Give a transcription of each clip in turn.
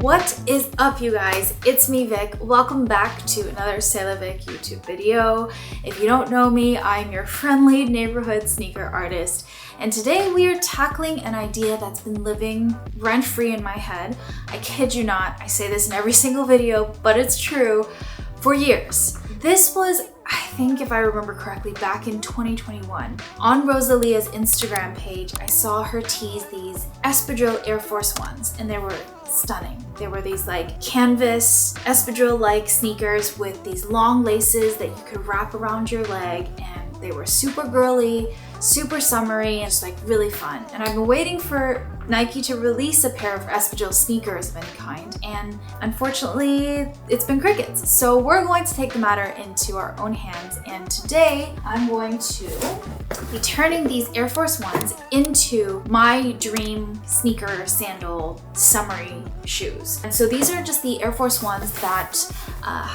What is up, you guys? It's me, Vic. Welcome back to another C'est La Vic YouTube video. If you don't know me, I'm your friendly neighborhood sneaker artist. And today we are tackling an idea that's been living rent-free in my head. I kid you not, I say this in every single video, but it's true, for years. This was, I think if I remember correctly, back in 2021. On Rosalia's Instagram page, I saw her tease these Espadrille Air Force 1s, and they were stunning. They were these like canvas espadrille-like sneakers with these long laces that you could wrap around your leg, and they were super girly, super summery, and just like really fun. And I've been waiting for Nike to release a pair of espadrille sneakers of any kind, and unfortunately it's been crickets. So we're going to take the matter into our own hands, and today I'm going to be turning these Air Force 1s into my dream sneaker sandal summery shoes. And so these are just the Air Force 1s that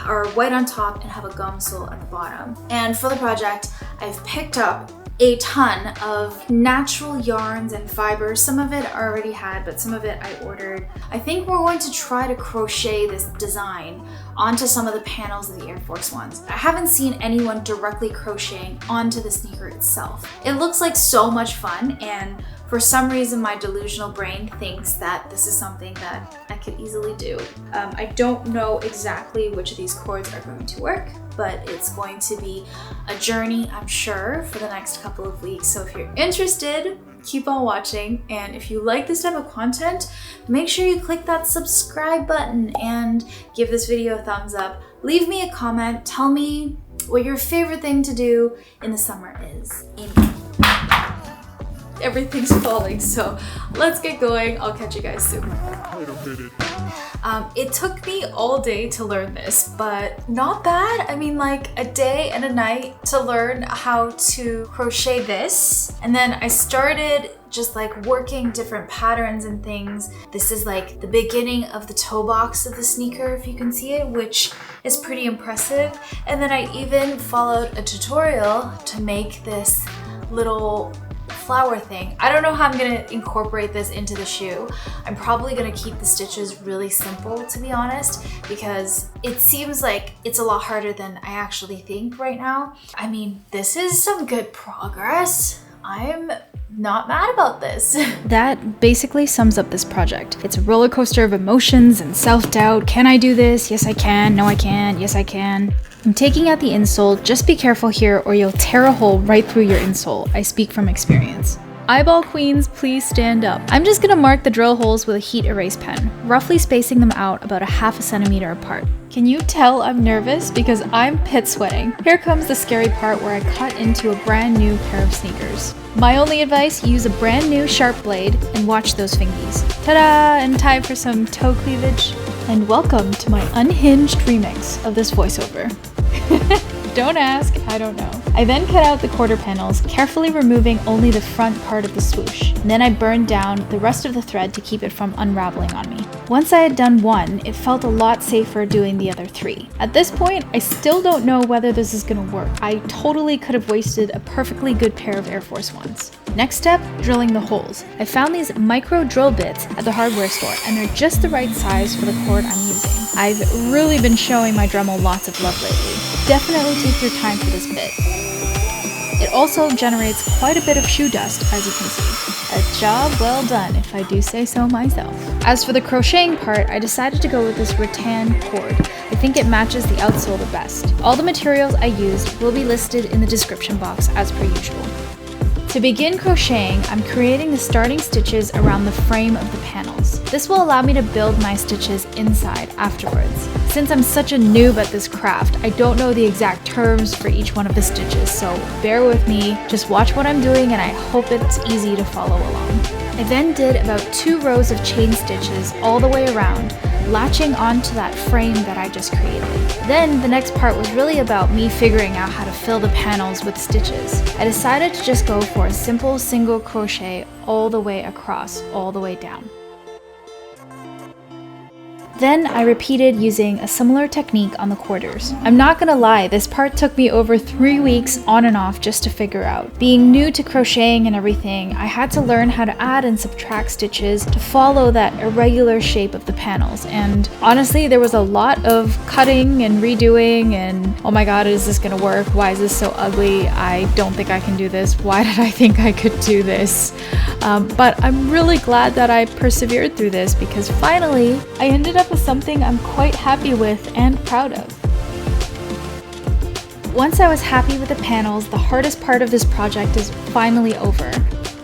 are white on top and have a gum sole at the bottom. And for the project, I've picked up a ton of natural yarns and fibers. Some of it I already had, but some of it I ordered. I think we're going to try to crochet this design onto some of the panels of the Air Force 1s. I haven't seen anyone directly crocheting onto the sneaker itself. It looks like so much fun, and for some reason my delusional brain thinks that this is something that I could easily do. I don't know exactly which of these cords are going to work, but it's going to be a journey, I'm sure, for the next couple of weeks. So if you're interested, keep on watching. And if you like this type of content, make sure you click that subscribe button and give this video a thumbs up. Leave me a comment. Tell me what your favorite thing to do in the summer is. Everything's falling, so let's get going. I'll catch you guys soon. It took me all day to learn this, but not bad. I mean, like a day and a night to learn how to crochet this. And then I started just like working different patterns and things. This is like the beginning of the toe box of the sneaker, if you can see it, which is pretty impressive. And then I even followed a tutorial to make this little flower thing. I don't know how I'm gonna incorporate this into the shoe. I'm probably gonna keep the stitches really simple, to be honest, because it seems like it's a lot harder than I actually think right now. I mean, this is some good progress. I'm not mad about this. That basically sums up this project. It's a roller coaster of emotions and self-doubt. Can I do this? Yes, I can. No, I can't. Yes, I can. I'm taking out the insole. Just be careful here or you'll tear a hole right through your insole. I speak from experience. Eyeball queens, please stand up. I'm just gonna mark the drill holes with a heat erase pen, roughly spacing them out about a ½ centimeter apart. Can you tell I'm nervous? Because I'm pit sweating. Here comes the scary part where I cut into a brand new pair of sneakers. My only advice, use a brand new sharp blade and watch those fingies. Ta-da! And time for some toe cleavage. And welcome to my unhinged remix of this voiceover. Don't ask, I don't know. I then cut out the quarter panels, carefully removing only the front part of the swoosh. And then I burned down the rest of the thread to keep it from unraveling on me. Once I had done one, it felt a lot safer doing the other 3. At this point, I still don't know whether this is gonna work. I totally could have wasted a perfectly good pair of Air Force 1s. Next step, drilling the holes. I found these micro drill bits at the hardware store, and they're just the right size for the cord I'm using. I've really been showing my Dremel lots of love lately. Definitely take your time for this bit. It also generates quite a bit of shoe dust, as you can see. A job well done, if I do say so myself. As for the crocheting part, I decided to go with this rattan cord. I think it matches the outsole the best. All the materials I used will be listed in the description box as per usual. To begin crocheting, I'm creating the starting stitches around the frame of the panels. This will allow me to build my stitches inside afterwards. Since I'm such a noob at this craft, I don't know the exact terms for each one of the stitches, so bear with me, just watch what I'm doing and I hope it's easy to follow along. I then did about 2 rows of chain stitches all the way around, latching onto that frame that I just created. Then the next part was really about me figuring out how to fill the panels with stitches. I decided to just go for a simple single crochet all the way across, all the way down. Then I repeated using a similar technique on the quarters. I'm not gonna lie, this part took me over 3 weeks on and off just to figure out. Being new to crocheting and everything, I had to learn how to add and subtract stitches to follow that irregular shape of the panels. And honestly, there was a lot of cutting and redoing and, oh my god, is this gonna work? Why is this so ugly? I don't think I can do this. Why did I think I could do this? But I'm really glad that I persevered through this, because finally I ended up with something I'm quite happy with and proud of. Once I was happy with the panels, the hardest part of this project is finally over.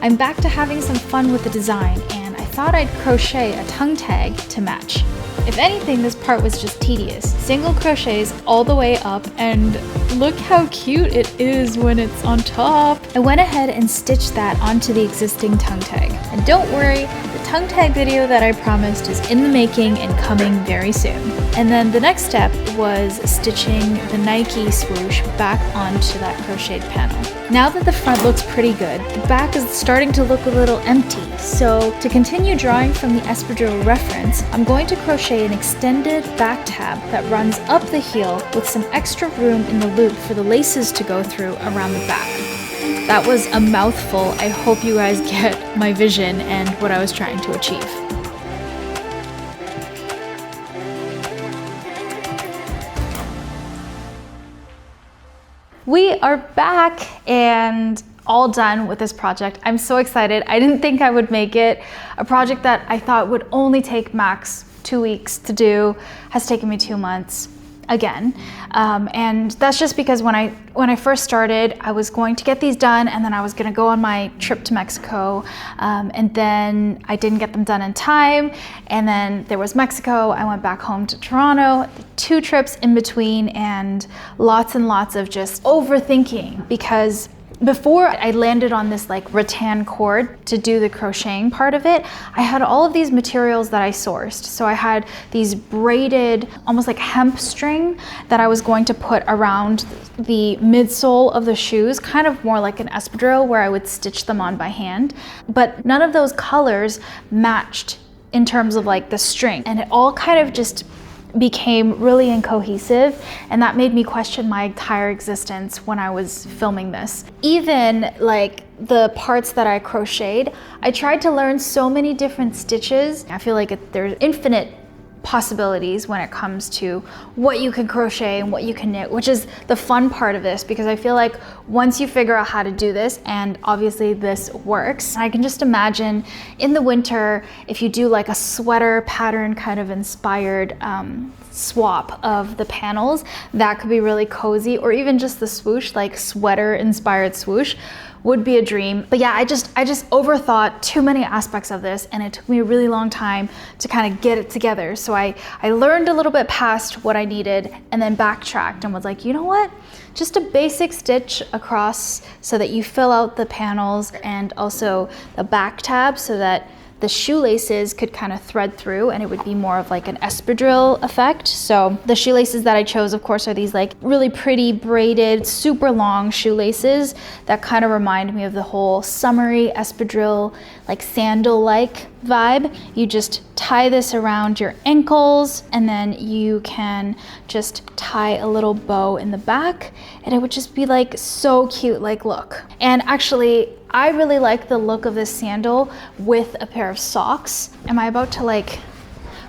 I'm back to having some fun with the design, and I thought I'd crochet a tongue tag to match. If anything, this part was just tedious. Single crochets all the way up, and look how cute it is when it's on top. I went ahead and stitched that onto the existing tongue tag. And don't worry, the tongue tag video that I promised is in the making and coming very soon. And then the next step was stitching the Nike swoosh back onto that crocheted panel. Now that the front looks pretty good, the back is starting to look a little empty. So to continue drawing from the Espadrille reference, I'm going to crochet an extended back tab that runs up the heel with some extra room in the loop for the laces to go through around the back. That was a mouthful. I hope you guys get my vision and what I was trying to achieve. We are back and all done with this project. I'm so excited. I didn't think I would make it. A project that I thought would only take max 2 weeks to do has taken me 2 months again. And that's just because when I first started, I was going to get these done and then I was gonna go on my trip to Mexico. And then I didn't get them done in time. And then there was Mexico. I went back home to Toronto, 2 trips in between, and lots of just overthinking, because before I landed on this like rattan cord to do the crocheting part of it, I had all of these materials that I sourced. So I had these braided, almost like hemp string that I was going to put around the midsole of the shoes, kind of more like an espadrille where I would stitch them on by hand. But none of those colors matched in terms of like the string, and it all kind of just became really incohesive, and that made me question my entire existence when I was filming this. Even like the parts that I crocheted, I tried to learn so many different stitches. I feel like there's infinite possibilities when it comes to what you can crochet and what you can knit, which is the fun part of this, because I feel like once you figure out how to do this, and obviously this works, I can just imagine in the winter if you do like a sweater pattern kind of inspired swap of the panels, that could be really cozy, or even just the swoosh, like sweater inspired swoosh would be a dream. But yeah, I just overthought too many aspects of this, and it took me a really long time to kind of get it together. So I learned a little bit past what I needed and then backtracked and was like, you know what? Just a basic stitch across so that you fill out the panels, and also the back tab so that the shoelaces could kind of thread through and it would be more of like an espadrille effect. So the shoelaces that I chose, of course, are these like really pretty braided, super long shoelaces that kind of remind me of the whole summery espadrille, like sandal-like vibe. You just tie this around your ankles, and then you can just tie a little bow in the back, and it would just be like so cute, like look. And actually, I really like the look of this sandal with a pair of socks. Am I about to like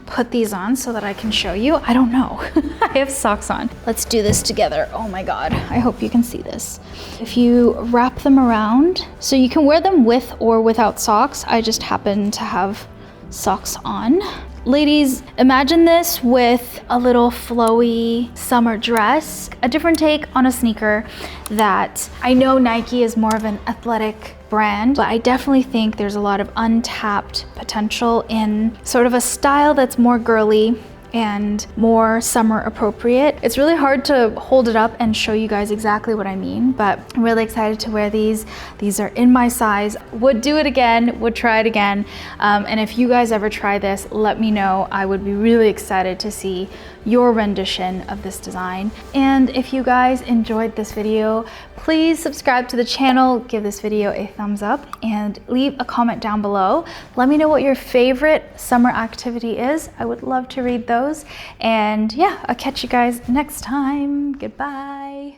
put these on so that I can show you? I don't know. I have socks on. Let's do this together. Oh my God, I hope you can see this. If you wrap them around, so you can wear them with or without socks. I just happen to have socks on. Ladies, imagine this with a little flowy summer dress, a different take on a sneaker that I know Nike is more of an athletic brand, but I definitely think there's a lot of untapped potential in sort of a style that's more girly and more summer appropriate. It's really hard to hold it up and show you guys exactly what I mean, but I'm really excited to wear these. These are in my size. Would do it again, would try it again. And if you guys ever try this, let me know. I would be really excited to see your rendition of this design. And if you guys enjoyed this video, please subscribe to the channel, give this video a thumbs up, and leave a comment down below. Let me know what your favorite summer activity is. I would love to read those. those. And yeah, I'll catch you guys next time. Goodbye.